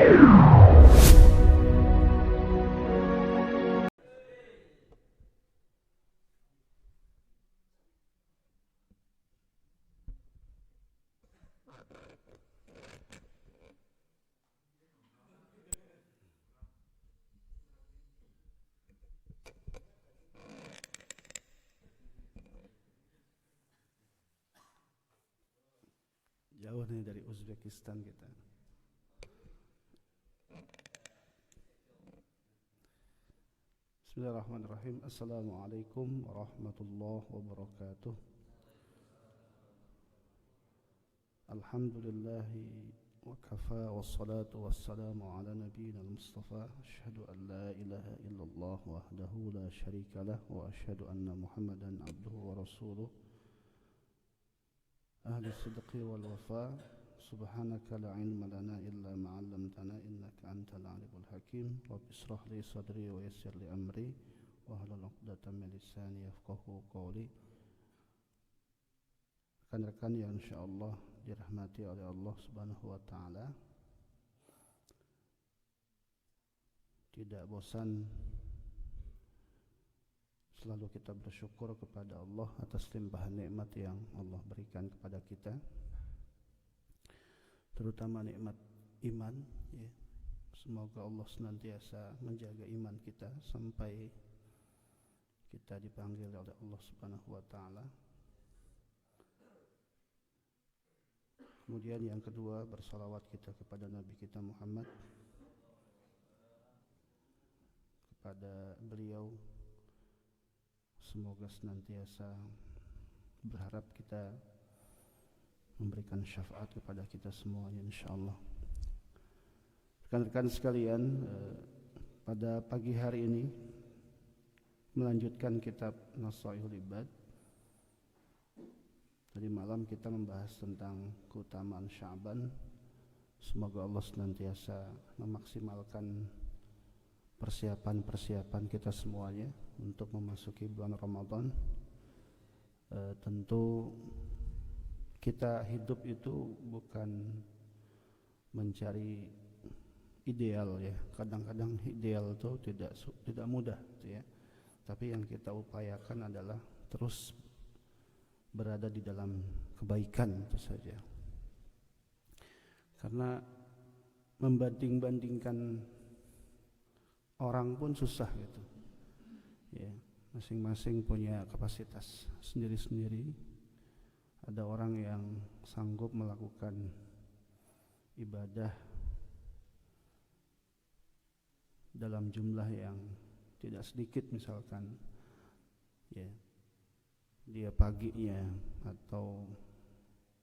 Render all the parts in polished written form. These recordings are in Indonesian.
Jauh nih dari Uzbekistan kita. Bismillahirrahmanirrahim. Assalamualaikum warahmatullahi wabarakatuh. Alhamdulillahi wa kafa wassalatu wassalamu ala nabiyyina al-mustafa. Asyhadu an la ilaha illallah wahdahu la syarika lah wa asyhadu anna Muhammadan abduhu wa rasuluh. Ahli sidqi wal wafa. Subhanaka la ilma lana illa ma 'allamtana innaka antal alimul hakim. Rabbi ishrah li sadri wa yassir li amri wahlul 'uqdatam min lisani yafqahu qawli. Rekan-rekan yang insyaallah dirahmati oleh Allah Subhanahu wa taala, tidak bosan selalu kita bersyukur kepada Allah atas limpahan nikmat yang Allah berikan kepada kita, terutama nikmat iman, ya. Semoga Allah senantiasa menjaga iman kita sampai kita dipanggil oleh Allah Subhanahu wa taala. Kemudian yang kedua, bersalawat kita kepada Nabi kita Muhammad, kepada beliau. Semoga senantiasa berharap kita memberikan syafaat kepada kita semuanya insyaallah. Rekan-rekan sekalian, pada pagi hari ini melanjutkan kitab Nasaihul Ibad. Tadi malam kita membahas tentang keutamaan Sya'ban. Semoga Allah senantiasa memaksimalkan persiapan-persiapan kita semuanya untuk memasuki bulan Ramadan. Tentu kita hidup itu bukan mencari ideal, ya. Kadang-kadang ideal itu tidak mudah, ya. Tapi yang kita upayakan adalah terus berada di dalam kebaikan itu saja. Karena membanding-bandingkan orang pun susah gitu, ya. Masing-masing punya kapasitas sendiri-sendiri. Ada orang yang sanggup melakukan ibadah dalam jumlah yang tidak sedikit, misalkan, ya, dia paginya atau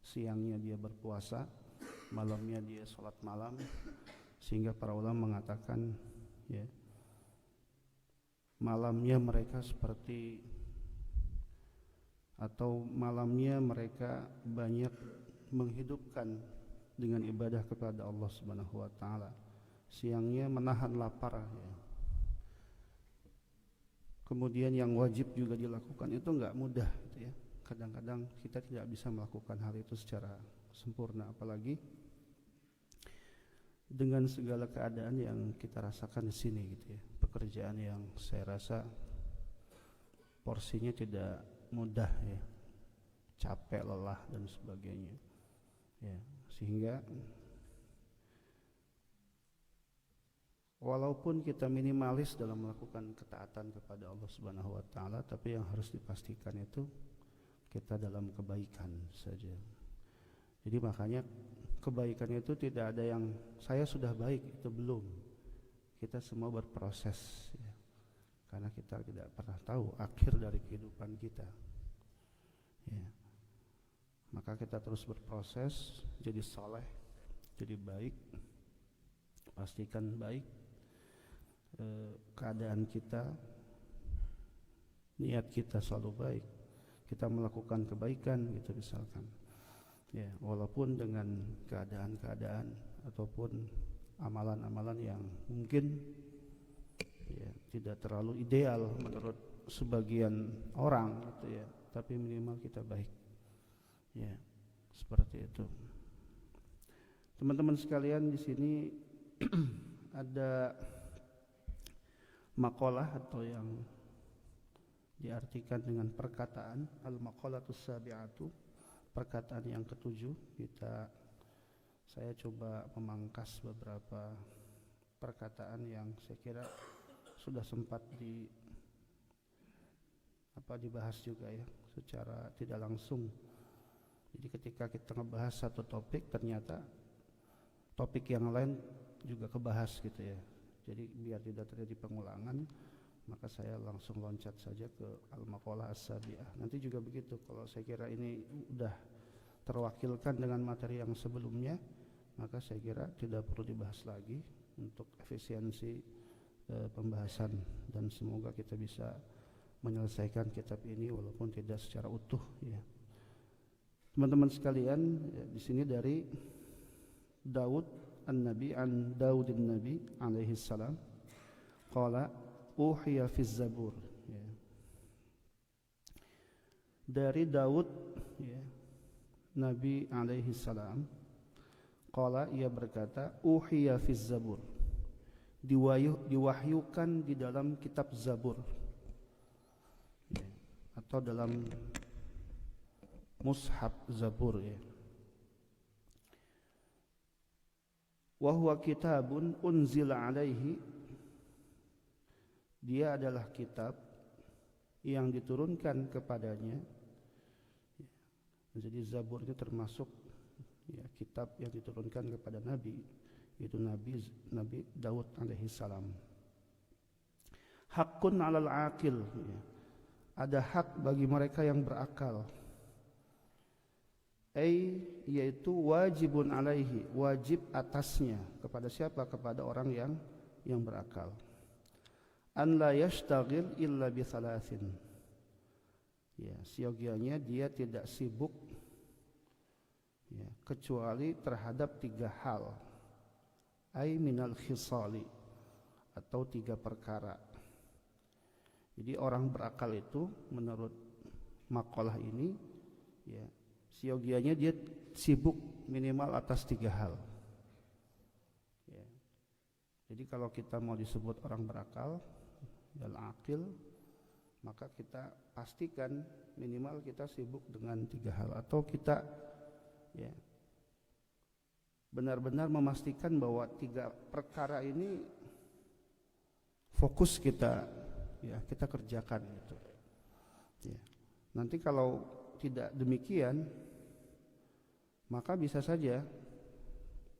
siangnya dia berpuasa, malamnya dia sholat malam, sehingga para ulama mengatakan, ya, malamnya mereka seperti, atau malamnya mereka banyak menghidupkan dengan ibadah kepada Allah Subhanahu wa taala. Siangnya menahan lapar, ya. Kemudian yang wajib juga dilakukan itu enggak mudah, gitu, ya. Kadang-kadang kita tidak bisa melakukan hal itu secara sempurna, apalagi dengan segala keadaan yang kita rasakan di sini, gitu, ya. Pekerjaan yang saya rasa porsinya tidak mudah, ya. Capek, lelah dan sebagainya, ya. Sehingga walaupun kita minimalis dalam melakukan ketaatan kepada Allah Subhanahu wa taala, tapi yang harus dipastikan itu kita dalam kebaikan saja. Jadi makanya kebaikan itu tidak ada yang saya sudah baik, itu belum. Kita semua berproses, ya. Karena kita tidak pernah tahu akhir dari kehidupan kita, ya. Maka kita terus berproses jadi saleh, jadi baik, pastikan baik keadaan kita, niat kita selalu baik, kita melakukan kebaikan, gitu misalkan, ya, walaupun dengan keadaan-keadaan ataupun amalan-amalan yang mungkin, ya, tidak terlalu ideal menurut sebagian orang, gitu, ya, tapi minimal kita baik, ya, seperti itu. Teman-teman sekalian, di sini ada maqalah atau yang diartikan dengan perkataan al-maqalatus sabi'atu, perkataan yang ketujuh. Saya coba memangkas beberapa perkataan yang saya kira sudah sempat dibahas juga ya secara tidak langsung. Jadi ketika kita ngebahas satu topik, ternyata topik yang lain juga kebahas gitu ya. Jadi biar tidak terjadi pengulangan, maka saya langsung loncat saja ke al-maqalah as-sabi'ah. Nanti juga begitu, kalau saya kira ini udah terwakilkan dengan materi yang sebelumnya, maka saya kira tidak perlu dibahas lagi untuk efisiensi pembahasan, dan semoga kita bisa menyelesaikan kitab ini walaupun tidak secara utuh ya. Teman-teman sekalian, ya, di sini dari Daud an-Nabi an Daudin Nabi alaihi salam qala uhiya fi zabur ya. Dari Daud ya, Nabi alaihi salam qala, ia berkata uhiya fi zabur, diwahyukan di dalam kitab Zabur ya, atau dalam mushaf Zabur ya. Wa huwa kitabun unzila alaihi, dia adalah kitab yang diturunkan kepadanya. Jadi Zabur itu termasuk ya, kitab yang diturunkan kepada Nabi, yaitu Nabi Daud alaihi salam. Haqqun 'alal 'aqil ya. Ada hak bagi mereka yang berakal. Yaitu wajibun alaihi, wajib atasnya. Kepada siapa? Kepada orang yang berakal. An la yashtaghil illa bi thalathin. Ya, siogianya dia tidak sibuk ya, kecuali terhadap 3 hal. Minal khisali, atau 3 perkara. Jadi orang berakal itu menurut maqalah ini ya, siogianya dia sibuk minimal atas 3 hal ya. Jadi kalau kita mau disebut orang berakal dan akil, maka kita pastikan minimal kita sibuk dengan 3 hal, atau kita ya benar-benar memastikan bahwa 3 perkara ini fokus kita ya, kita kerjakan gitu ya. Nanti kalau tidak demikian, maka bisa saja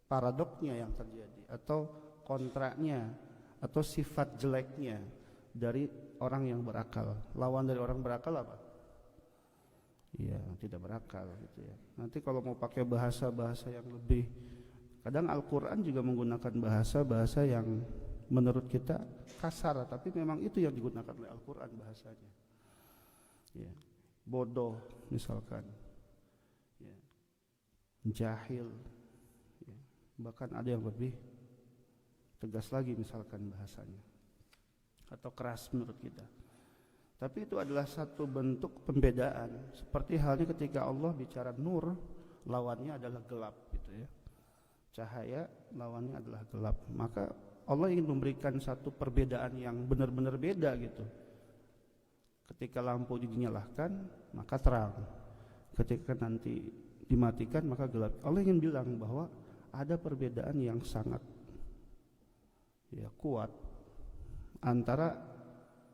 paradoknya yang terjadi, atau kontraknya, atau sifat jeleknya dari orang yang berakal. Lawan dari orang berakal apa? Ya, tidak berakal gitu ya. Nanti kalau mau pakai bahasa-bahasa yang lebih, kadang Al-Quran juga menggunakan bahasa-bahasa yang menurut kita kasar, tapi memang itu yang digunakan oleh Al-Quran bahasanya ya. Bodoh misalkan ya, jahil ya. Bahkan ada yang lebih tegas lagi misalkan bahasanya, atau keras menurut kita. Tapi itu adalah satu bentuk pembedaan. Seperti halnya ketika Allah bicara nur, lawannya adalah gelap gitu ya. Cahaya lawannya adalah gelap. Maka Allah ingin memberikan satu perbedaan yang benar-benar beda gitu. Ketika lampu dinyalakan maka terang, ketika nanti dimatikan maka gelap. Allah ingin bilang bahwa ada perbedaan yang sangat ya, kuat antara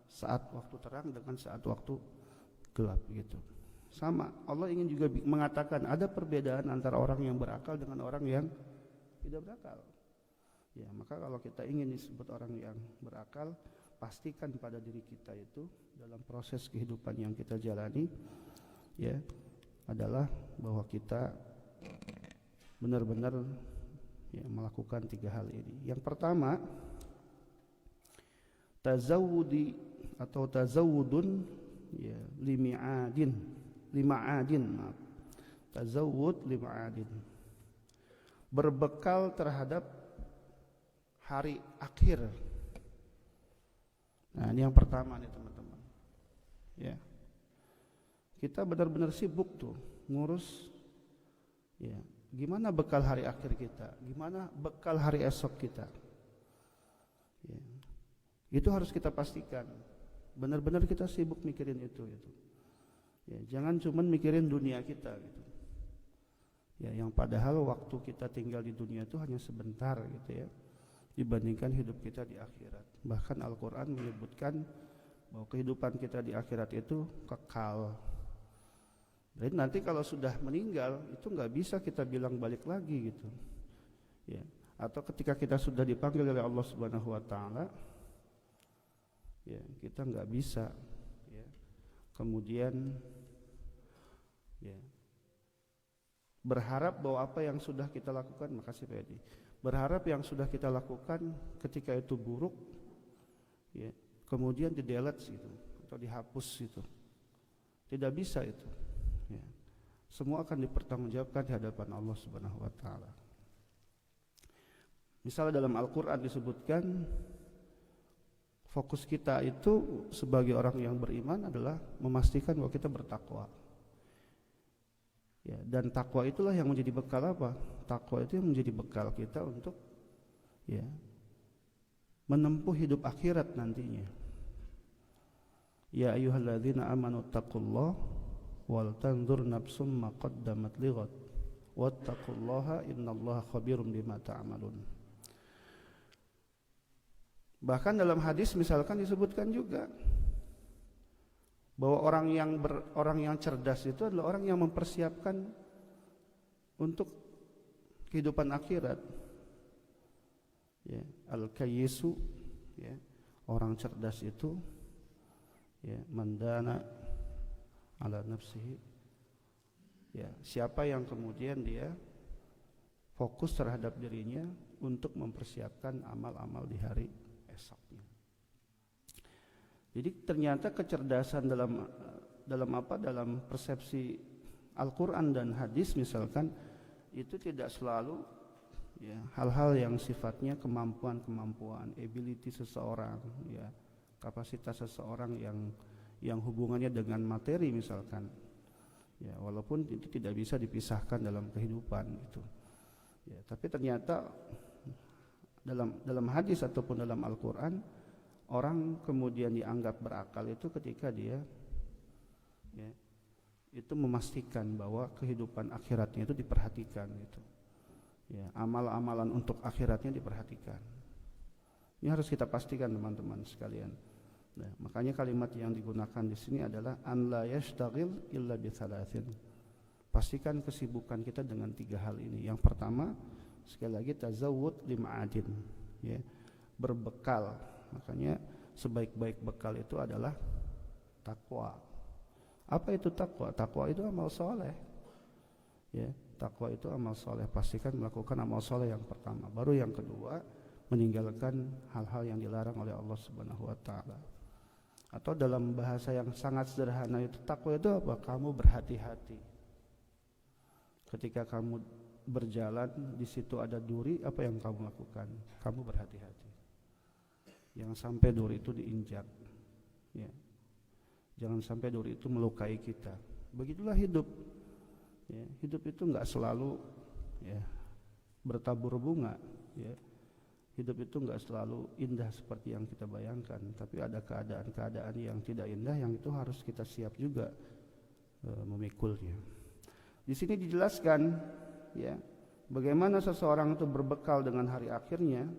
saat waktu terang dengan saat waktu gelap gitu. Sama, Allah ingin juga mengatakan ada perbedaan antara orang yang berakal dengan orang yang tidak berakal. Ya, maka kalau kita ingin disebut orang yang berakal, pastikan pada diri kita itu dalam proses kehidupan yang kita jalani ya, adalah bahwa kita benar-benar ya, melakukan 3 hal ini. Yang pertama, tazawudi atau tazawudun ya, lima'adin, maaf. Tazawud lima'adin. Berbekal terhadap hari akhir. Nah, ini yang pertama nih teman-teman. Ya. Kita benar-benar sibuk tuh ngurus ya, Gimana bekal hari akhir kita? Gimana bekal hari esok kita? Ya. Itu harus kita pastikan. Benar-benar kita sibuk mikirin itu. Ya, jangan cuma mikirin dunia kita gitu. Ya, yang padahal waktu kita tinggal di dunia itu hanya sebentar gitu ya, dibandingkan hidup kita di akhirat. Bahkan Al-Quran menyebutkan bahwa kehidupan kita di akhirat itu kekal. Jadi nanti kalau sudah meninggal itu nggak bisa kita bilang balik lagi gitu, ya. Atau ketika kita sudah dipanggil oleh Allah Subhanahu Wa Taala, ya kita nggak bisa, ya. Kemudian, ya berharap bahwa apa yang sudah kita lakukan, makasih Pak Edi, berharap yang sudah kita lakukan ketika itu buruk, ya kemudian di-delete gitu atau dihapus gitu, tidak bisa itu. Ya. Semua akan dipertanggungjawabkan di hadapan Allah Subhanahu Wa Taala. Misalnya dalam Al-Quran disebutkan fokus kita itu sebagai orang yang beriman adalah memastikan bahwa kita bertakwa. Ya, dan takwa itulah yang menjadi bekal apa? Takwa itu yang menjadi bekal kita untuk ya menempuh hidup akhirat nantinya. Ya ayyuhalladzina amanu taqullaha wal tanzur nafsum ma qaddamat lighad wattaqullaha innallaha khabirum bima ta'malun. Bahkan dalam hadis misalkan disebutkan juga bahwa orang yang cerdas itu adalah orang yang mempersiapkan untuk kehidupan akhirat. Ya, al-kayyisu, ya, orang cerdas itu ya mandana ala nafsihi, ya siapa yang kemudian dia fokus terhadap dirinya untuk mempersiapkan amal-amal di hari esoknya. Jadi ternyata kecerdasan dalam persepsi Al-Quran dan hadis misalkan itu tidak selalu ya hal-hal yang sifatnya kemampuan, ability seseorang, ya kapasitas seseorang yang hubungannya dengan materi misalkan, ya walaupun itu tidak bisa dipisahkan dalam kehidupan itu, ya tapi ternyata dalam hadis ataupun dalam Al-Quran orang kemudian dianggap berakal itu ketika dia ya, itu memastikan bahwa kehidupan akhiratnya itu diperhatikan gitu, ya amal-amalan untuk akhiratnya diperhatikan. Ini harus kita pastikan teman-teman sekalian. Nah, makanya kalimat yang digunakan di sini adalah an la yashtaghil illa bi thalathin. Pastikan kesibukan kita dengan 3 hal ini. Yang pertama, sekali lagi tazawwud lima'adin, ya. Berbekal. Makanya sebaik-baik bekal itu adalah takwa. Apa itu takwa? Takwa itu amal soleh. Ya, takwa itu amal soleh. Pastikan melakukan amal soleh yang pertama. Baru yang kedua, meninggalkan hal-hal yang dilarang oleh Allah Subhanahu Wa Taala. Atau dalam bahasa yang sangat sederhana itu takwa itu apa? Kamu berhati-hati. Ketika kamu berjalan di situ ada duri, apa yang kamu lakukan? Kamu berhati-hati. Jangan sampai duri itu diinjak. Ya. Jangan sampai duri itu melukai kita. Begitulah hidup. Ya, hidup itu enggak selalu ya bertabur bunga, ya. Hidup itu enggak selalu indah seperti yang kita bayangkan, tapi ada keadaan-keadaan yang tidak indah yang itu harus kita siap juga memikulnya. Di sini dijelaskan ya bagaimana seseorang itu berbekal dengan hari akhirnya,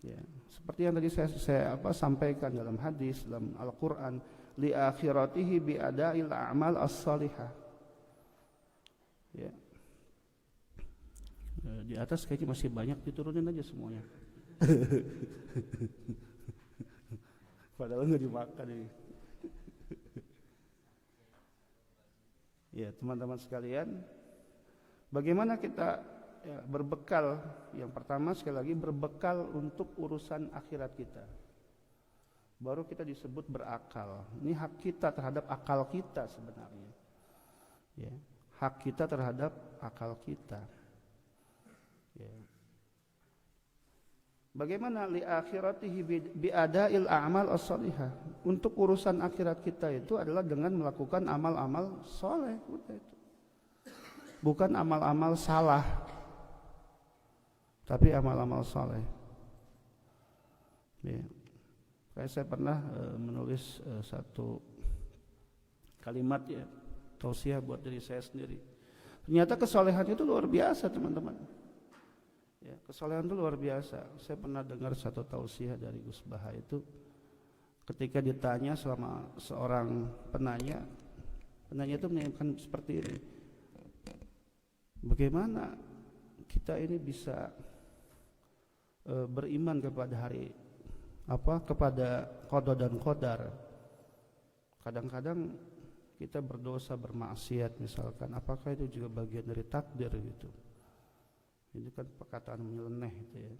ya seperti yang tadi saya sampaikan dalam hadis dalam Al-Qur'an, li akhiratihi bi ada'il a'mal as-salihah. Ya. Di atas kayaknya masih banyak, diturunin aja semuanya. Padahal nggak dimakan ini. Ya teman-teman sekalian, bagaimana kita ya, berbekal? Yang pertama sekali lagi berbekal untuk urusan akhirat kita. Baru kita disebut berakal. Ini hak kita terhadap akal kita sebenarnya. Ya, hak kita terhadap akal kita. Ya. Bagaimana li akhiratihi bi adail a'mal as-salihah? Untuk urusan akhirat kita itu adalah dengan melakukan amal-amal soleh, udah itu. bukan amal-amal salah, tapi amal-amal saleh. Ya. Kayak saya pernah menulis satu kalimat ya, tausiah buat diri saya sendiri. Ternyata kesolehan itu luar biasa teman-teman. Ya, kesolehan itu luar biasa. Saya pernah dengar satu tausiah dari Gus Baha itu, ketika ditanya selama seorang penanya itu menanyakan seperti ini, bagaimana kita ini bisa beriman kepada kepada qada dan qadar. Kadang-kadang kita berdosa, bermaksiat misalkan, apakah itu juga bagian dari takdir gitu. Ini kan perkataan menyeleneh gitu ya.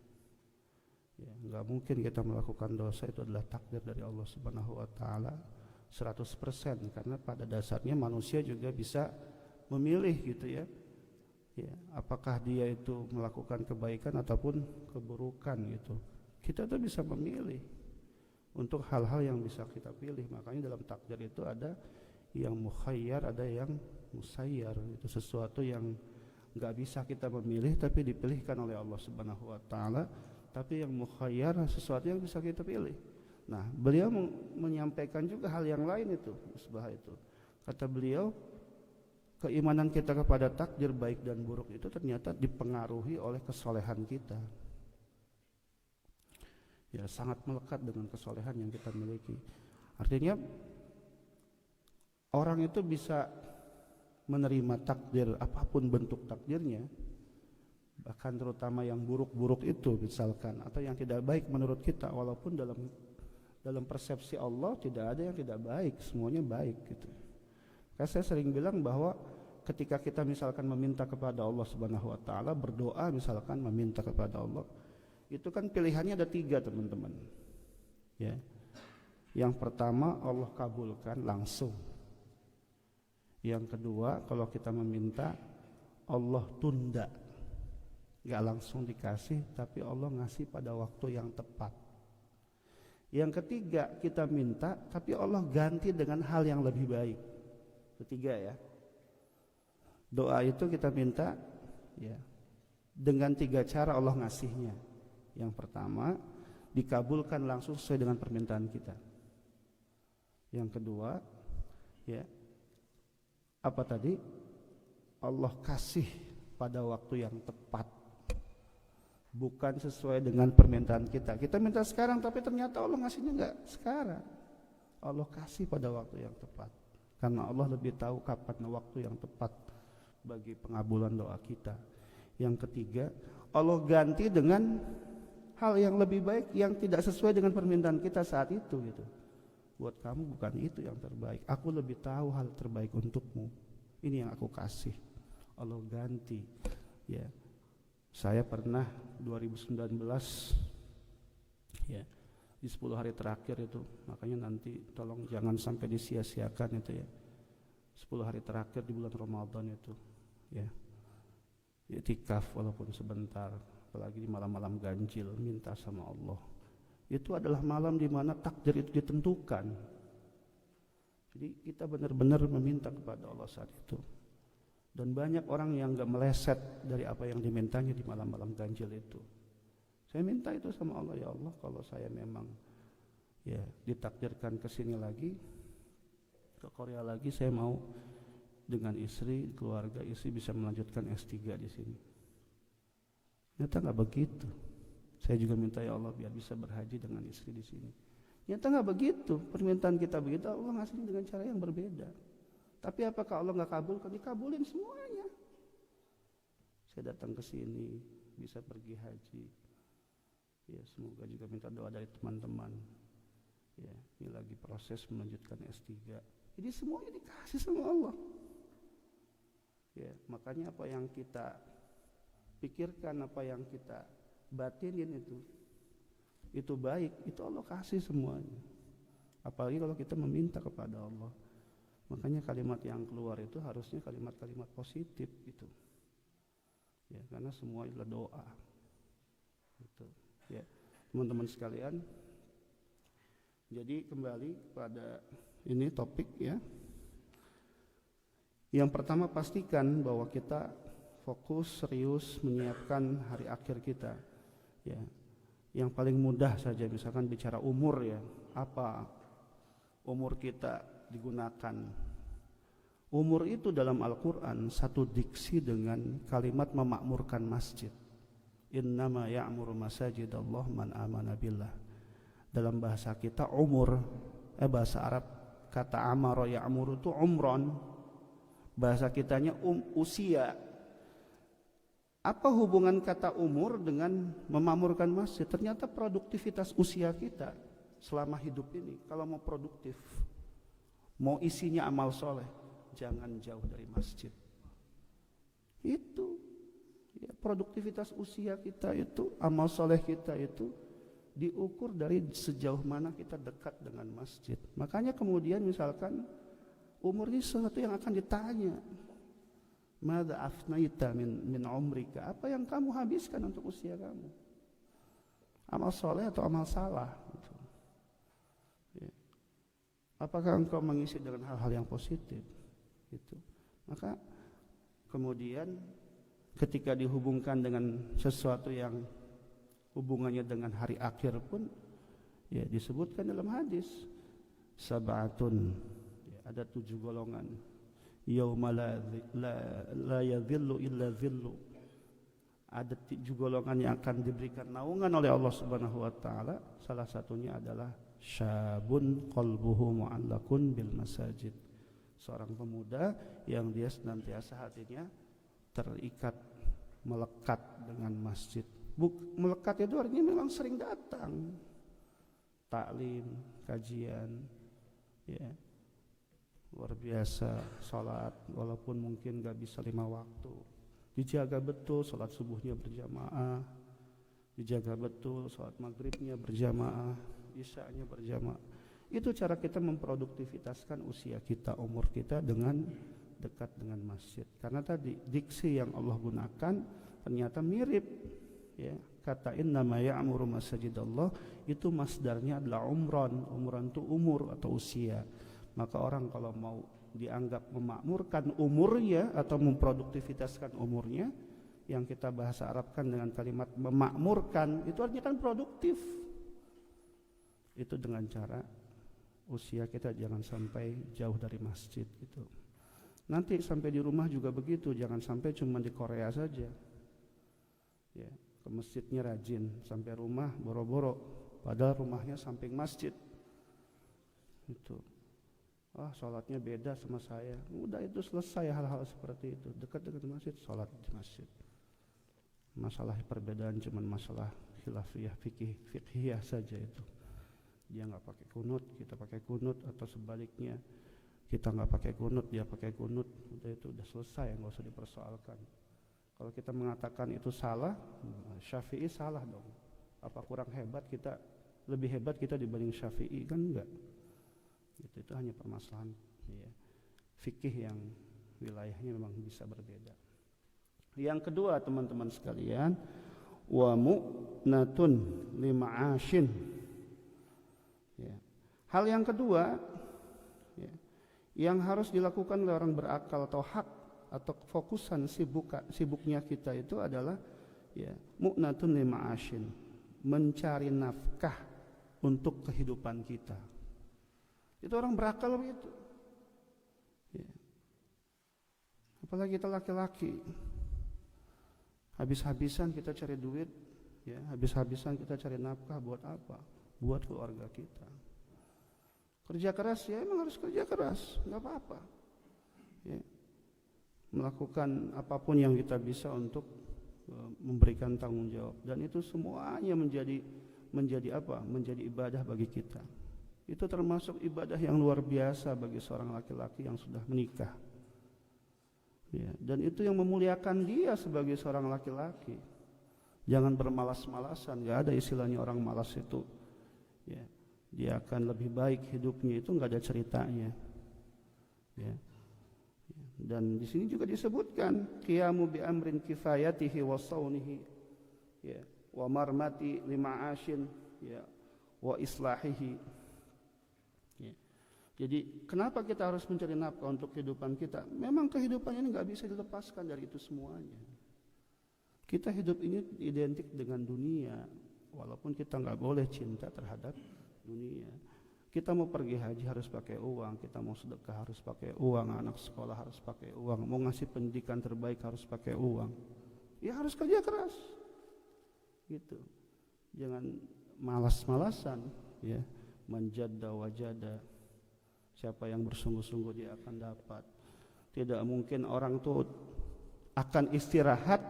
Ya, enggak mungkin kita melakukan dosa itu adalah takdir dari Allah Subhanahu wa taala 100%, karena pada dasarnya manusia juga bisa memilih gitu ya. Ya, apakah dia itu melakukan kebaikan ataupun keburukan gitu. Kita tuh bisa memilih untuk hal-hal yang bisa kita pilih. Makanya dalam takdir itu ada yang mukhayyar, ada yang musayyar. Itu sesuatu yang nggak bisa kita memilih tapi dipilihkan oleh Allah Subhanahu wa taala. Tapi yang mukhayyar sesuatu yang bisa kita pilih. Nah, beliau menyampaikan juga hal yang lain itu, musbah itu. Kata beliau, keimanan kita kepada takdir baik dan buruk itu ternyata dipengaruhi oleh kesolehan kita. Ya, sangat melekat dengan kesolehan yang kita miliki. Artinya orang itu bisa menerima takdir apapun bentuk takdirnya, bahkan terutama yang buruk-buruk itu misalkan, atau yang tidak baik menurut kita, walaupun dalam persepsi Allah tidak ada yang tidak baik, semuanya baik gitu. Karena saya sering bilang bahwa ketika kita misalkan meminta kepada Allah Subhanahu wa taala, berdoa misalkan meminta kepada Allah, itu kan pilihannya ada 3 teman-teman. Ya. Yang pertama Allah kabulkan langsung. Yang kedua, kalau kita meminta Allah tunda, gak langsung dikasih, tapi Allah ngasih pada waktu yang tepat. Yang ketiga, kita minta tapi Allah ganti dengan hal yang lebih baik. Ketiga ya, doa itu kita minta ya dengan 3 cara Allah ngasihnya. Yang pertama, dikabulkan langsung sesuai dengan permintaan kita. Yang kedua, ya apa tadi? Allah kasih pada waktu yang tepat, bukan sesuai dengan permintaan kita. Kita minta sekarang tapi ternyata Allah ngasihnya enggak sekarang. Allah kasih pada waktu yang tepat, karena Allah lebih tahu kapan waktu yang tepat bagi pengabulan doa kita. Yang ketiga, Allah ganti dengan hal yang lebih baik yang tidak sesuai dengan permintaan kita saat itu gitu. Buat kamu bukan itu yang terbaik, aku lebih tahu hal terbaik untukmu, ini yang aku kasih. Allah ganti ya. Saya pernah 2019 ya, di 10 hari terakhir itu, makanya nanti tolong jangan sampai disia-siakan itu ya. 10 hari terakhir di bulan Ramadan itu ya, i'tikaf walaupun sebentar, apalagi di malam-malam ganjil, minta sama Allah. Itu adalah malam di mana takdir itu ditentukan. Jadi kita benar-benar meminta kepada Allah saat itu. Dan banyak orang yang gak meleset dari apa yang dimintanya di malam-malam ganjil itu. Saya minta itu sama Allah, ya Allah, kalau saya memang ya ditakdirkan ke sini lagi, ke Korea lagi, saya mau dengan istri, keluarga istri bisa melanjutkan S3 di sini. Ternyata nggak begitu. Saya juga minta ya Allah biar bisa berhaji dengan istri di sini. Ternyata nggak begitu. Permintaan kita begitu, Allah ngasihnya dengan cara yang berbeda. Tapi apakah Allah nggak kabulkan? Dikabulin semuanya. Saya datang ke sini bisa pergi haji. Ya, semoga juga minta doa dari teman-teman. Ya, ini lagi proses melanjutkan S3. Jadi semuanya dikasih sama Allah. Ya, makanya apa yang kita pikirkan, apa yang kita batinin itu baik, itu Allah kasih semuanya. Apalagi kalau kita meminta kepada Allah. Makanya kalimat yang keluar itu harusnya kalimat-kalimat positif gitu. Ya, karena semua adalah doa. Gitu. Ya, teman-teman sekalian. Jadi kembali pada ini topik ya. Yang pertama, pastikan bahwa kita fokus serius menyiapkan hari akhir kita. Ya, yang paling mudah saja, misalkan bicara umur ya, apa umur kita digunakan. Umur itu dalam Al-Quran satu diksi dengan kalimat memakmurkan masjid. Innama ya'muru masajidallah man amana billah. Dalam bahasa kita umur, bahasa Arab kata amara ya'muru itu umron. Bahasa kitanya usia. Apa hubungan kata umur dengan memakmurkan masjid? Ternyata produktivitas usia kita selama hidup ini, kalau mau produktif, mau isinya amal soleh, jangan jauh dari masjid. Itu ya, produktivitas usia kita itu, amal soleh kita itu diukur dari sejauh mana kita dekat dengan masjid. Makanya kemudian misalkan umur ini sesuatu yang akan ditanya. Madza afnaita min umrika? Apa yang kamu habiskan untuk usia kamu? Amal soleh atau amal salah? Gitu. Ya. Apakah engkau mengisi dengan hal-hal yang positif? Gitu. Maka kemudian ketika dihubungkan dengan sesuatu yang hubungannya dengan hari akhir pun, ya disebutkan dalam hadis sab'atun. Ada 7 golongan. Yauma la yadhillu illa dhillu. Ada 7 golongan yang akan diberikan naungan oleh Allah Subhanahu wa taala. Salah satunya adalah syabun qalbuhu mu'allaqun bil masajid. Seorang pemuda yang dia senantiasa hatinya terikat, melekat dengan masjid. Melekat itu artinya memang sering datang. Taklim, kajian, ya. Luar biasa, sholat walaupun mungkin gak bisa 5 waktu, dijaga betul, sholat subuhnya berjamaah, dijaga betul, sholat maghribnya berjamaah, isya'nya berjamaah. Itu cara kita memproduktivitaskan usia kita, umur kita dengan dekat dengan masjid. Karena tadi diksi yang Allah gunakan ternyata mirip, ya. Kata innama ya'muru masajidallah itu masdarnya adalah umron. Umron itu umur atau usia. Maka orang kalau mau dianggap memakmurkan umurnya atau memproduktivitaskan umurnya, yang kita bahasa Arabkan dengan kalimat memakmurkan, itu artinya kan produktif. Itu dengan cara usia kita jangan sampai jauh dari masjid gitu. Nanti sampai di rumah juga begitu, jangan sampai cuma di Korea saja. Ya, ke masjidnya rajin, sampai rumah boro-boro, padahal rumahnya samping masjid. Itu. Sholatnya beda sama saya. Udah itu selesai hal-hal seperti itu. Dekat dengan masjid, sholat di masjid. Masalah perbedaan cuma masalah khilafiyah, fiqhiyah saja itu. Dia nggak pakai kunut, kita pakai kunut, atau sebaliknya kita nggak pakai kunut, dia pakai kunut. Udah itu udah selesai, nggak usah dipersoalkan. Kalau kita mengatakan itu salah, Syafi'i salah dong. Apa kurang hebat kita, lebih hebat kita dibanding Syafi'i? Kan enggak. Itu hanya permasalahan, ya, fikih yang wilayahnya memang bisa berbeda. Yang kedua teman-teman sekalian, wa mu'natun lima'ashin. Ya. Hal yang kedua, ya, yang harus dilakukan oleh orang berakal atau hak atau fokusan sibuknya kita itu adalah, ya, mu'natun lima'ashin, mencari nafkah untuk kehidupan kita. Itu orang berakal begitu. Ya. Apalagi kita laki-laki, habis-habisan kita cari duit, ya, habis-habisan kita cari nafkah buat apa? Buat keluarga kita. Kerja keras, ya emang harus kerja keras, nggak apa-apa. Ya. Melakukan apapun yang kita bisa untuk memberikan tanggung jawab, dan itu semuanya menjadi apa? Menjadi ibadah bagi kita. Itu termasuk ibadah yang luar biasa bagi seorang laki-laki yang sudah menikah, ya, dan itu yang memuliakan dia sebagai seorang laki-laki. Jangan bermalas-malasan, gak ada istilahnya orang malas itu, ya, dia akan lebih baik hidupnya, itu gak ada ceritanya, ya. Dan di sini juga disebutkan qiyamu bi amrin kifayatihi wa saunihi, ya, wa marmati lima'ashin, ya, wa islahihi. Jadi kenapa kita harus mencari nafkah untuk kehidupan kita? Memang kehidupan ini nggak bisa dilepaskan dari itu semuanya. Kita hidup ini identik dengan dunia, walaupun kita nggak boleh cinta terhadap dunia. Kita mau pergi haji harus pakai uang, kita mau sedekah harus pakai uang, anak sekolah harus pakai uang, mau ngasih pendidikan terbaik harus pakai uang. Ya harus kerja keras, gitu. Jangan malas-malasan, ya. Manjadda wajada. Siapa yang bersungguh-sungguh dia akan dapat. Tidak mungkin orang tuh akan istirahat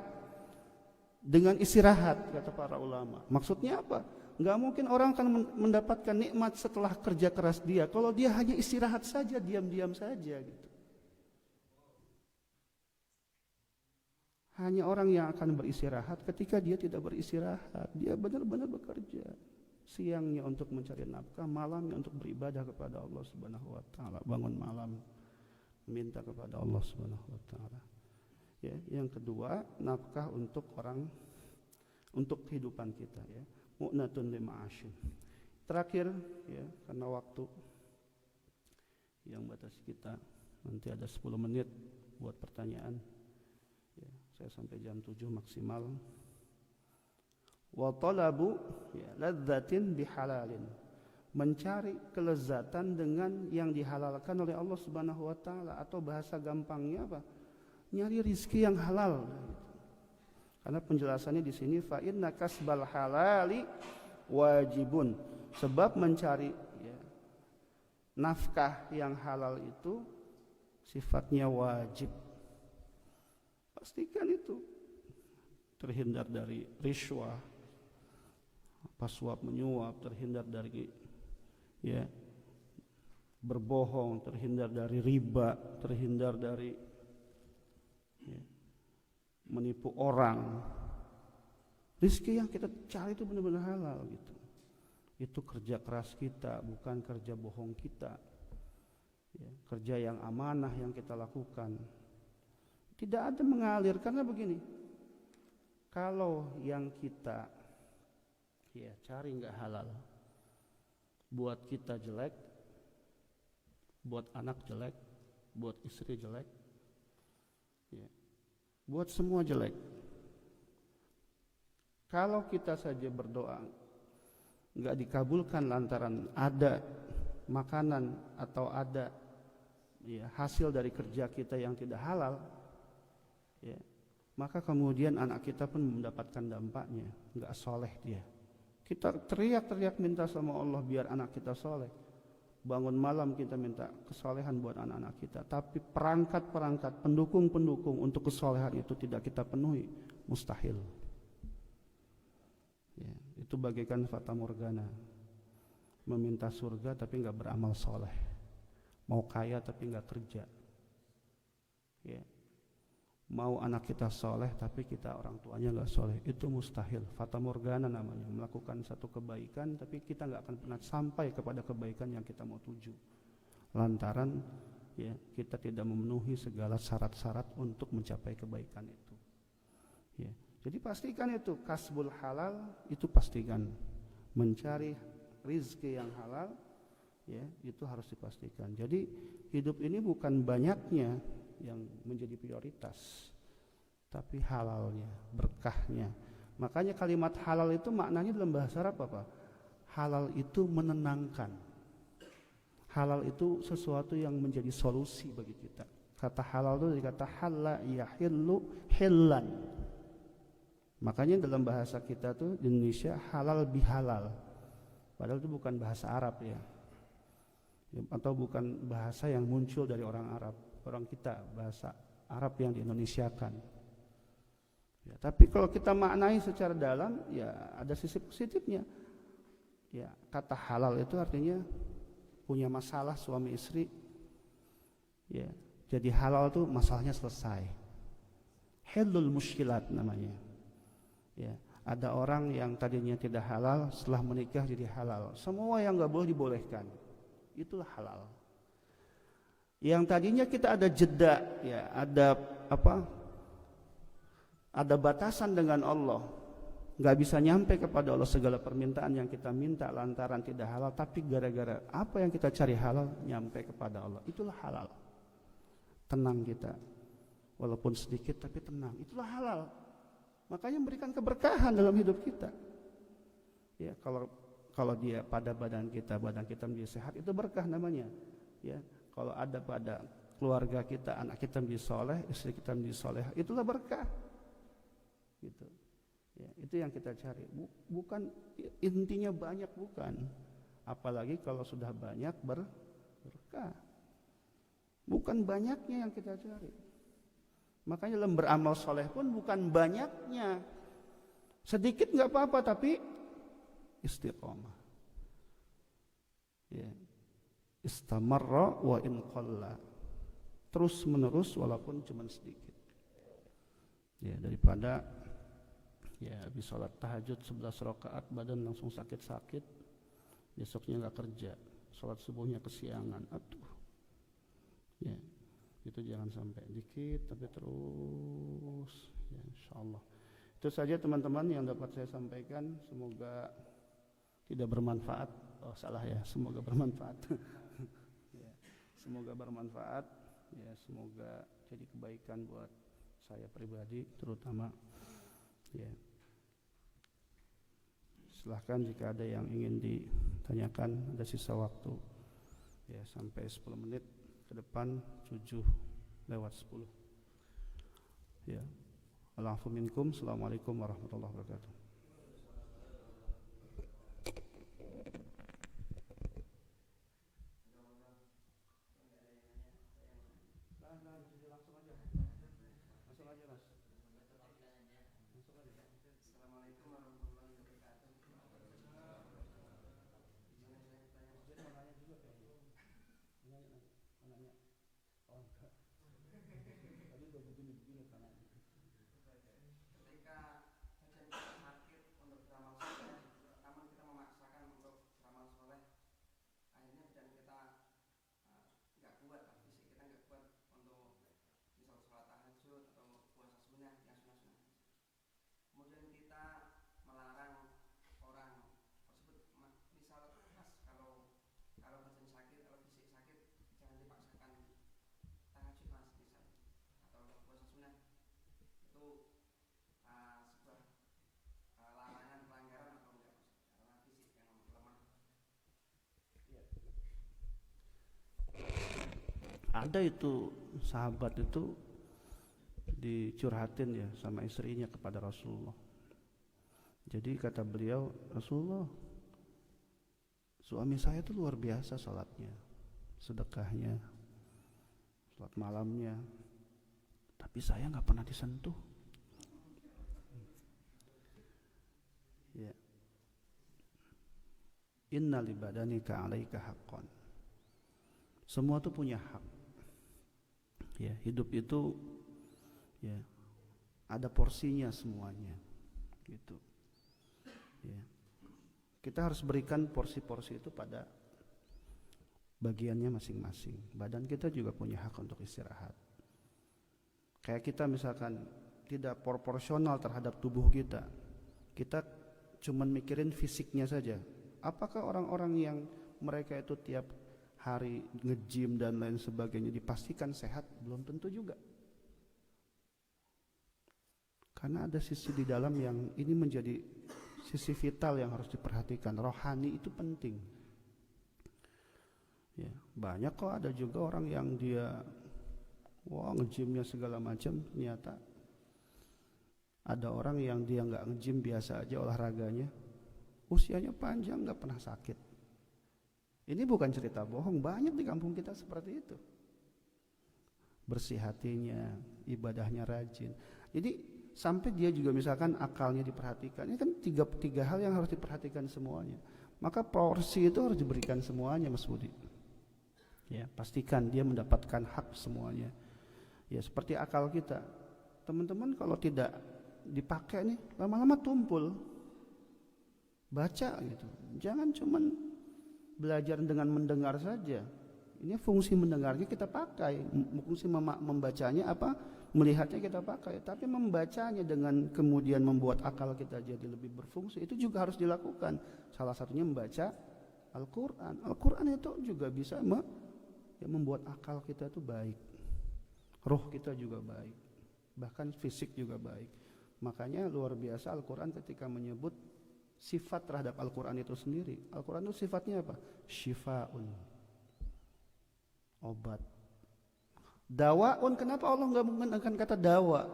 dengan istirahat, kata para ulama. Maksudnya apa? Nggak mungkin orang akan mendapatkan nikmat setelah kerja keras dia kalau dia hanya istirahat saja, diam-diam saja gitu. Hanya orang yang akan beristirahat ketika dia tidak beristirahat, dia benar-benar bekerja. Siangnya untuk mencari nafkah, malamnya untuk beribadah kepada Allah Subhanahu wa taala. Bangun malam minta kepada Allah Subhanahu wa taala. Ya, yang kedua, nafkah untuk kehidupan kita, ya. Mu'natun lima'ashin. Terakhir, ya, karena waktu yang batas kita, nanti ada 10 menit buat pertanyaan. Ya, saya sampai jam 7 maksimal. Wa talabu, ya, ladzatin bihalalin. Mencari kelezatan dengan yang dihalalkan oleh Allah Subhanahu wa taala, atau bahasa gampangnya apa? Nyari rizki yang halal. Karena penjelasannya di sini fa inna kasbal halali wajibun. Sebab mencari, ya, nafkah yang halal itu sifatnya wajib. Pastikan itu. Terhindar dari riswah, suap menyuap, terhindar dari, ya, berbohong, terhindar dari riba, terhindar dari, ya, menipu orang. Rizki yang kita cari itu benar-benar halal gitu. Itu kerja keras kita, bukan kerja bohong kita. Ya, kerja yang amanah yang kita lakukan. Tidak ada mengalir, karena begini. Kalau yang kita, ya, cari nggak halal, buat kita jelek, buat anak jelek, buat istri jelek, ya, buat semua jelek. Kalau kita saja berdoa nggak dikabulkan lantaran ada makanan atau ada, ya, hasil dari kerja kita yang tidak halal, ya, maka kemudian anak kita pun mendapatkan dampaknya, nggak soleh dia. Kita teriak-teriak minta sama Allah biar anak kita soleh. Bangun malam kita minta kesolehan buat anak-anak kita. Tapi perangkat-perangkat, pendukung-pendukung untuk kesolehan itu tidak kita penuhi, mustahil. Ya, itu bagaikan fata morgana. Meminta surga tapi nggak beramal soleh. Mau kaya tapi nggak kerja. Ya. Mau anak kita soleh tapi kita orang tuanya nggak soleh, itu mustahil. Fata morgana namanya, melakukan satu kebaikan tapi kita nggak akan pernah sampai kepada kebaikan yang kita mau tuju, lantaran, ya, kita tidak memenuhi segala syarat-syarat untuk mencapai kebaikan itu. Ya, jadi pastikan itu kasbul halal, itu pastikan mencari rizki yang halal, ya, itu harus dipastikan. Jadi hidup ini bukan banyaknya yang menjadi prioritas, tapi halalnya, berkahnya. Makanya kalimat halal itu maknanya dalam bahasa Arab apa? Halal itu menenangkan. Halal itu sesuatu yang menjadi solusi bagi kita. Kata halal itu dari kata halla yahillu hillan. Makanya dalam bahasa kita tuh di Indonesia halal bihalal. Padahal itu bukan bahasa Arab, ya. Atau bukan bahasa yang muncul dari orang Arab. Orang kita, bahasa Arab yang diindonesiakan. Ya, tapi kalau kita maknai secara dalam, ya ada sisi positifnya. Ya, kata halal itu artinya punya masalah suami istri, ya, jadi halal itu masalahnya selesai. Halul muskilat namanya. Ya, ada orang yang tadinya tidak halal, setelah menikah jadi halal. Semua yang nggak boleh dibolehkan, itulah halal. Yang tadinya kita ada jeda, ya, ada apa? Ada batasan dengan Allah. nggak bisa nyampe kepada Allah segala permintaan yang kita minta lantaran tidak halal, tapi gara-gara apa yang kita cari halal nyampe kepada Allah, itulah halal. Tenang kita, walaupun sedikit tapi tenang, itulah halal. Makanya memberikan keberkahan dalam hidup kita. Ya, kalau dia pada badan kita menjadi sehat, itu berkah namanya. Ya, kalau ada pada keluarga kita, anak kita menjadi soleh, istri kita menjadi soleh, itulah berkah. Gitu. Ya, itu yang kita cari. Bukan intinya banyak, bukan. Apalagi kalau sudah banyak berkah. Bukan banyaknya yang kita cari. Makanya dalam beramal soleh pun bukan banyaknya. Sedikit nggak apa-apa, tapi istiqomah. Ya. Istamarra wa in qalla. Terus menerus walaupun cuma sedikit. Ya, daripada ya habis sholat tahajud 11 rakaat badan langsung sakit-sakit, besoknya nggak kerja, sholat subuhnya kesiangan, aduh. Ya, itu jangan sampai, dikit tapi terus. Ya, insyaallah. Itu saja teman-teman yang dapat saya sampaikan. Semoga tidak bermanfaat. Oh salah ya, semoga bermanfaat. Ya, semoga bermanfaat. Ya, semoga jadi kebaikan buat saya pribadi terutama. Ya. Silahkan jika ada yang ingin ditanyakan, ada sisa waktu ya sampai 10 menit ke depan, 7:07. Ya. Allahu minkum. Assalamualaikum warahmatullahi wabarakatuh. Ada itu sahabat itu dicurhatin ya sama istrinya kepada Rasulullah. Jadi kata beliau, Rasulullah, suami saya itu luar biasa salatnya, sedekahnya, salat malamnya, tapi saya nggak pernah disentuh. Ya. Inna li badanika 'alaika haqqan. Semua itu punya hak. Ya, hidup itu ya ada porsinya semuanya. Gitu. Ya. Kita harus berikan porsi-porsi itu pada bagiannya masing-masing. Badan kita juga punya hak untuk istirahat. Kayak kita misalkan tidak proporsional terhadap tubuh kita. Kita cuman mikirin fisiknya saja. Apakah orang-orang yang mereka itu tiap hari nge-gym dan lain sebagainya dipastikan sehat? Belum tentu juga. Karena ada sisi di dalam yang ini menjadi sisi vital yang harus diperhatikan. Rohani itu penting. Ya, banyak kok ada juga orang yang dia nge-gymnya segala macam, ternyata ada orang yang dia nggak nge-gym, biasa aja olahraganya, usianya panjang nggak pernah sakit. Ini bukan cerita bohong, banyak di kampung kita seperti itu. Bersih hatinya, ibadahnya rajin. Jadi sampai dia juga misalkan akalnya diperhatikan. Ini kan tiga hal yang harus diperhatikan semuanya. Maka porsi itu harus diberikan semuanya, Mas Budi. Ya, pastikan dia mendapatkan hak semuanya. Ya, seperti akal kita. Teman-teman kalau tidak dipakai nih, lama-lama tumpul. Baca gitu. Jangan cuman belajar dengan mendengar saja. Ini fungsi mendengarnya kita pakai, fungsi membacanya apa? melihatnya kita pakai, tapi membacanya dengan kemudian membuat akal kita jadi lebih berfungsi, itu juga harus dilakukan. Salah satunya membaca Al-Quran. Al-Quran itu juga bisa membuat akal kita itu baik, roh kita juga baik, bahkan fisik juga baik. Makanya luar biasa Al-Quran ketika menyebut sifat terhadap Al-Quran itu sendiri. Al-Quran itu sifatnya apa? Syifa'un, obat. Dawaun, kenapa Allah nggak menggunakan kata dawa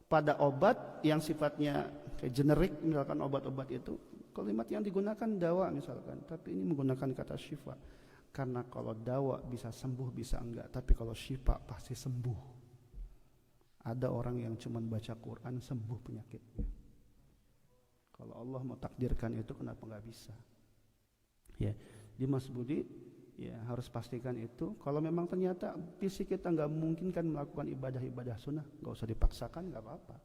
pada obat yang sifatnya kayak generik, misalkan obat-obat itu kalimat yang digunakan dawa misalkan, tapi ini menggunakan kata syifa. Karena kalau dawa bisa sembuh bisa enggak, tapi kalau syifa pasti sembuh. Ada orang yang cuma baca Quran sembuh penyakitnya. Kalau Allah mau takdirkan itu, kenapa nggak bisa? Ya, di Mas Budi ya harus pastikan itu. Kalau memang ternyata fisik kita nggak memungkinkan melakukan ibadah-ibadah sunnah, nggak usah dipaksakan, nggak apa-apa.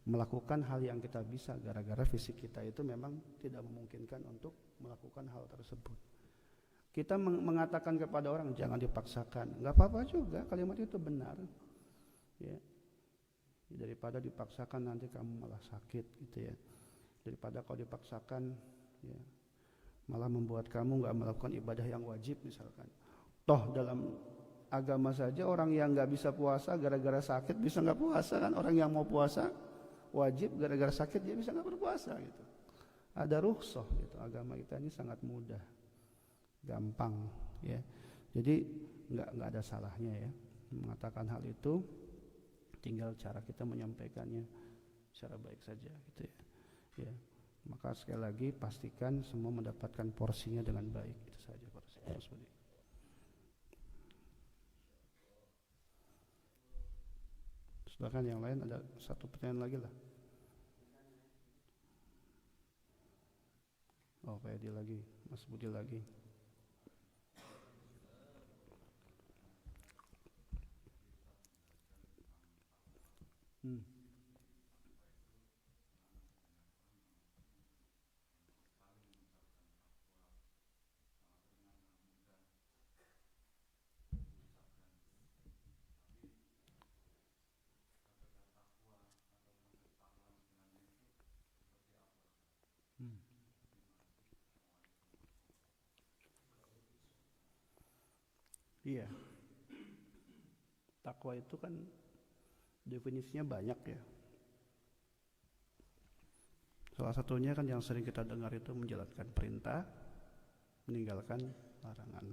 Melakukan hal yang kita bisa, gara-gara fisik kita itu memang tidak memungkinkan untuk melakukan hal tersebut. Kita mengatakan kepada orang jangan dipaksakan, nggak apa-apa juga, kalimat itu benar. Ya, daripada dipaksakan nanti kamu malah sakit gitu ya. Daripada kalau dipaksakan ya malah membuat kamu nggak melakukan ibadah yang wajib misalkan. Toh dalam agama saja orang yang nggak bisa puasa gara-gara sakit bisa nggak puasa kan. Orang yang mau puasa wajib gara-gara sakit dia bisa nggak berpuasa gitu. Ada rukhsah gitu. Agama kita ini sangat mudah, gampang ya. Jadi nggak ada salahnya ya mengatakan hal itu. Tinggal cara kita menyampaikannya secara baik saja gitu ya. Ya. Maka sekali lagi pastikan semua mendapatkan porsinya dengan baik. Itu saja Pak. Silakan yang lain, ada satu pertanyaan lagi lah. Oh, Pak Edi lagi, Mas Budi lagi. Iya. Takwa itu kan definisinya banyak ya. Salah satunya kan yang sering kita dengar itu menjalankan perintah, meninggalkan larangan.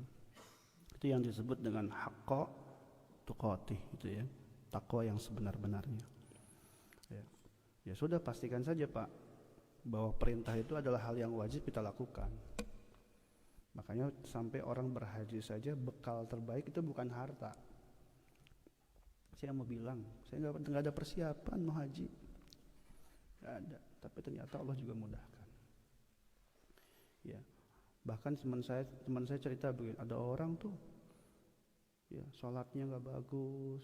Itu yang disebut dengan haqqa tuqatih itu ya. Takwa yang sebenar-benarnya. Ya sudah, pastikan saja Pak bahwa perintah itu adalah hal yang wajib kita lakukan. Makanya sampai orang berhaji saja bekal terbaik itu bukan harta. Saya mau bilang, saya nggak ada persiapan mau haji, nggak ada. Tapi ternyata Allah juga mudahkan. Ya, bahkan teman saya cerita begini, ada orang tuh, ya sholatnya nggak bagus,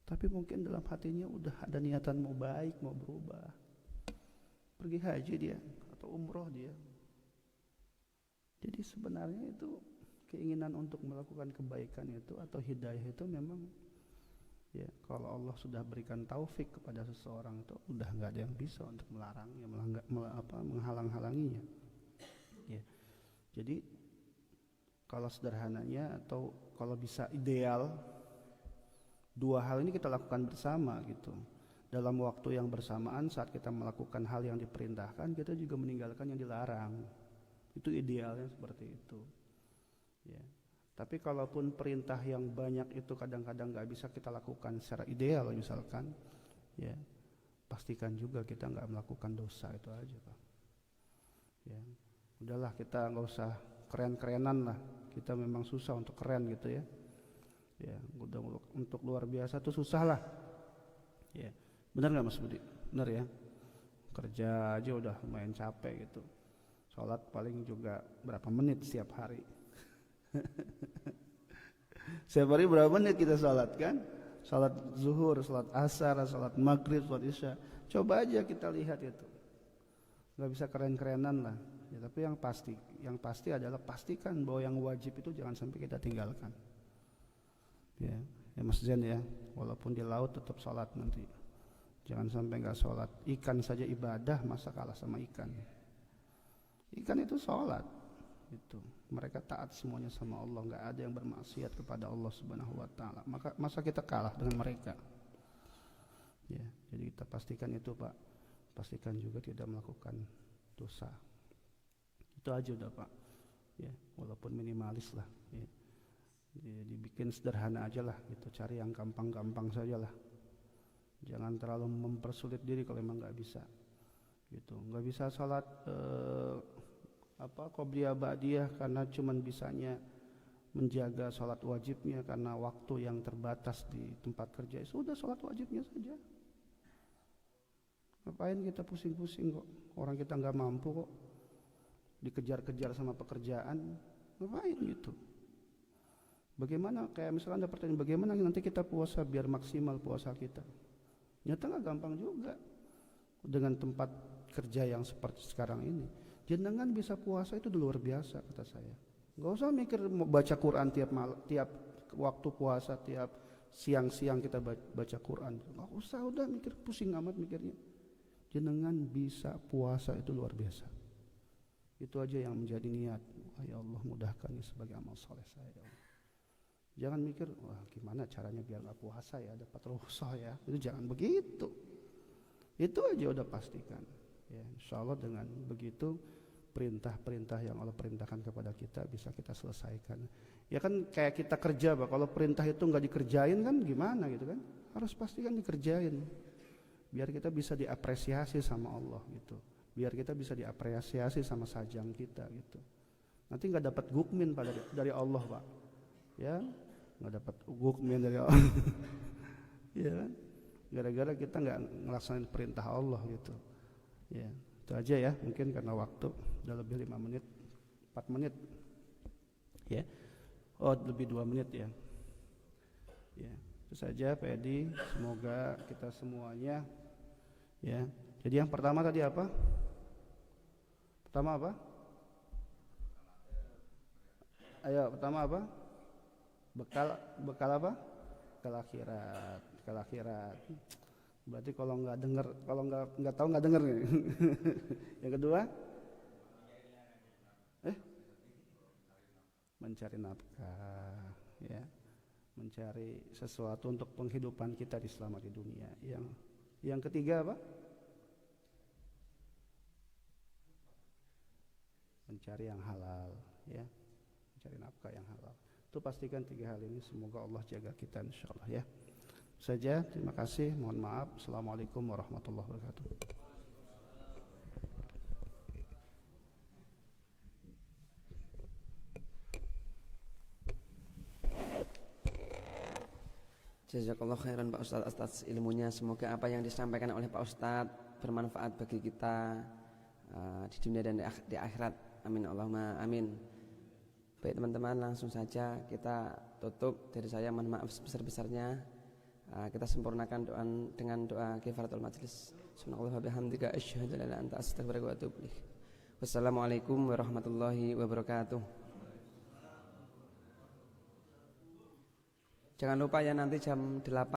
tapi mungkin dalam hatinya udah ada niatan mau baik, mau berubah, pergi haji dia atau umroh dia. Jadi sebenarnya itu keinginan untuk melakukan kebaikan itu atau hidayah itu memang ya kalau Allah sudah berikan taufik kepada seseorang itu udah nggak ada yang bisa untuk melarangnya, menghalang-halanginya. Ya. Jadi kalau sederhananya atau kalau bisa ideal dua hal ini kita lakukan bersama gitu. Dalam waktu yang bersamaan saat kita melakukan hal yang diperintahkan, kita juga meninggalkan yang dilarang. Itu idealnya seperti itu ya. Tapi kalaupun perintah yang banyak itu kadang-kadang gak bisa kita lakukan secara ideal misalkan ya, pastikan juga kita gak melakukan dosa, itu aja Pak ya. Udahlah kita gak usah keren-kerenan lah, kita memang susah untuk keren gitu ya. Ya udah, untuk luar biasa tuh susah lah ya. Benar gak Mas Budi? Benar ya, kerja aja udah lumayan capek gitu. Sholat paling juga berapa menit setiap hari. Setiap hari berapa menit kita sholat kan? Sholat zuhur, sholat asar, sholat maghrib, sholat isya. Coba aja kita lihat itu. Gak bisa keren-kerenan lah ya, tapi yang pasti adalah pastikan bahwa yang wajib itu jangan sampai kita tinggalkan ya. ya Mas Zen ya, walaupun di laut tetap sholat nanti, jangan sampai nggak sholat. Ikan saja ibadah, masa kalah sama ikan? Ikan itu sholat, itu mereka taat semuanya sama Allah, nggak ada yang bermaksiat kepada Allah Subhanahu Wa Taala. Masa kita kalah dengan mereka? Ya, jadi kita pastikan itu Pak, pastikan juga tidak melakukan dosa. Itu aja udah Pak, ya walaupun minimalis lah, ya. Dibikin sederhana aja lah, gitu. Cari yang gampang-gampang saja lah, jangan terlalu mempersulit diri kalau memang nggak bisa, gitu. Nggak bisa sholat qobliyah ba'diyah karena cuman bisanya menjaga sholat wajibnya karena waktu yang terbatas di tempat kerja. Sudah sholat wajibnya saja. Ngapain kita pusing-pusing kok? Orang kita nggak mampu kok, dikejar-kejar sama pekerjaan, ngapain gitu? Bagaimana, kayak misalkan ada pertanyaan, bagaimana nanti kita puasa biar maksimal puasa kita? Nyata nggak gampang juga dengan tempat kerja yang seperti sekarang ini. Jenengan bisa puasa itu luar biasa kata saya. Nggak usah mikir mau baca Quran tiap waktu puasa, tiap siang-siang kita baca Quran. Nggak usah, udah mikir pusing amat mikirnya. Jenengan bisa puasa itu luar biasa. Itu aja yang menjadi niat. Ya Allah mudahkan ini sebagai amal soleh saya. Ya Allah. Jangan mikir, wah gimana caranya biar nggak puasa ya, dapat rukhsah ya. Itu jangan begitu. Itu aja udah pastikan. Ya, insya Allah dengan begitu perintah-perintah yang Allah perintahkan kepada kita bisa kita selesaikan. Ya kan kayak kita kerja Pak, kalau perintah itu nggak dikerjain kan gimana gitu kan? Harus pastikan dikerjain. Biar kita bisa diapresiasi sama Allah gitu. Biar kita bisa diapresiasi sama sajang kita gitu. Nanti nggak dapat gukmin dari Allah Pak. Ya, nggak dapat gukmin dari Allah. Ya kan? Gara-gara kita nggak ngelaksanain perintah Allah gitu. Ya, itu aja ya. Mungkin karena waktu udah lebih 5 menit, 4 menit. Ya, oh lebih 2 menit ya. Ya, itu saja Pak Edi. Semoga kita semuanya. Ya, jadi yang pertama tadi apa? Pertama apa? Ayo, pertama apa? Bekal apa? Bekal akhirat. Berarti kalau nggak dengar, kalau nggak tahu nggak dengar nih. Yang kedua, mencari nafkah, ya, mencari sesuatu untuk penghidupan kita selama di dunia. Yang ketiga apa? Mencari yang halal, ya, mencari nafkah yang halal. Itu pastikan 3 hal ini. Semoga Allah jaga kita insyaallah ya. Saja, terima kasih, mohon maaf. Assalamualaikum warahmatullahi wabarakatuh. Jazakallah khairan Pak Ustadz atas ilmunya. Semoga apa yang disampaikan oleh Pak Ustadz bermanfaat bagi kita di dunia dan di akhirat. Amin Allahumma amin. Baik teman-teman, langsung saja kita tutup. Dari saya mohon maaf sebesar-besarnya. Kita sempurnakan doa dengan doa kifaratul majlis. Subhanallah wa bihamdika asyhadu an la ilaha illa anta astaghfiruka wa atubu ilaik. Wassalamualaikum warahmatullahi wabarakatuh. Jangan lupa ya nanti jam 8